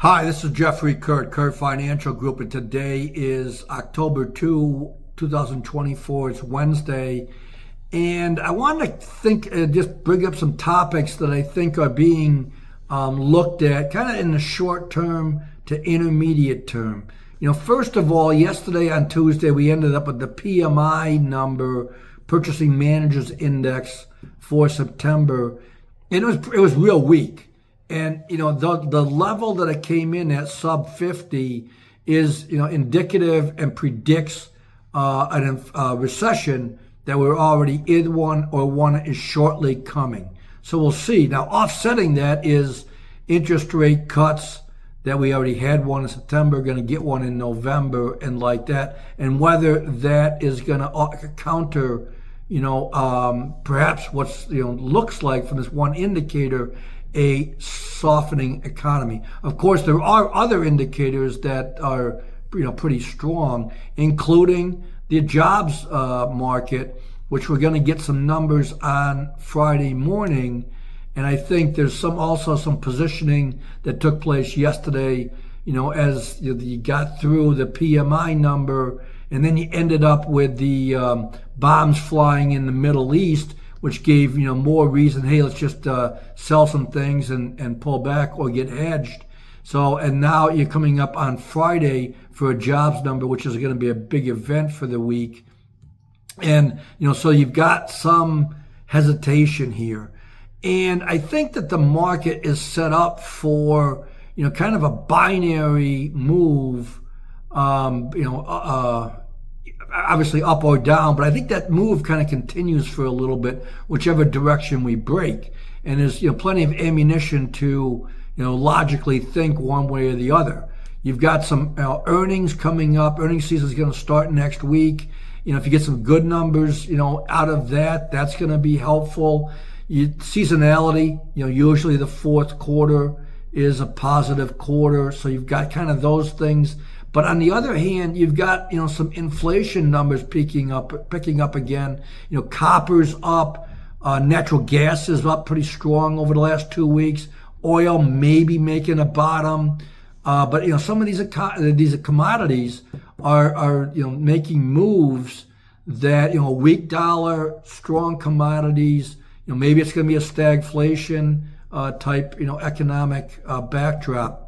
Hi, this is Jeffrey Kurt Financial Group, and today is October 2, 2024. It's Wednesday, and I want to just bring up some topics that I think are being looked at kind of in the short term to intermediate term. First of all, yesterday on Tuesday, we ended up with the PMI number, Purchasing Managers Index for September, and it was real weak. And the level that it came in at sub 50 is indicative and predicts a recession that we're already in one, or one is shortly coming. So we'll see. Now, offsetting that is interest rate cuts that we already had one in September, going to get one in November, and like that, and whether that is going to counter perhaps what's looks like from this one indicator, a softening economy. Of course, there are other indicators that are pretty strong, including the jobs market, which we're going to get some numbers on Friday morning. And I think there's also some positioning that took place yesterday, as you got through the PMI number, and then you ended up with the bombs flying in the Middle East, which gave more reason, hey, let's just sell some things and pull back or get hedged. So, and now you're coming up on Friday for a jobs number, which is going to be a big event for the week. And, so you've got some hesitation here. And I think that the market is set up for, kind of a binary move, obviously up or down, but I think that move kind of continues for a little bit, whichever direction we break. And there's plenty of ammunition to logically think one way or the other. You've got some earnings coming up. Earnings season is going to start next week. If you get some good numbers out of that, that's going to be helpful. Seasonality, usually the fourth quarter is a positive quarter, so you've got kind of those things. But on the other hand, you've got some inflation numbers picking up again. Copper's up, natural gas is up pretty strong over the last 2 weeks. Oil maybe making a bottom, but some of these commodities are making moves that weak dollar, strong commodities. Maybe it's going to be a stagflation type economic backdrop.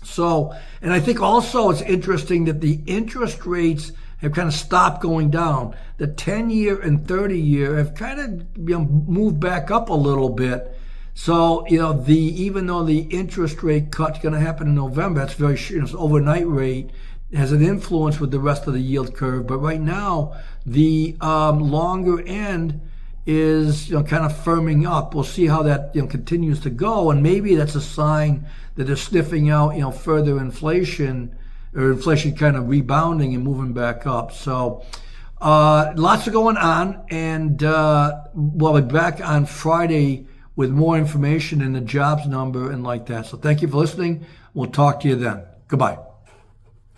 So, and I think also it's interesting that the interest rates have kind of stopped going down. The 10-year and 30-year have kind of moved back up a little bit. So, even though the interest rate cut's going to happen in November, that's very it's overnight rate, has an influence with the rest of the yield curve. But right now, the longer end is kind of firming up. We'll see how that continues to go, and maybe that's a sign that they're sniffing out further inflation, or inflation kind of rebounding and moving back up. So lots of going on, and we'll be back on Friday with more information in the jobs number and like that. So thank you for listening. We'll talk to you then. Goodbye.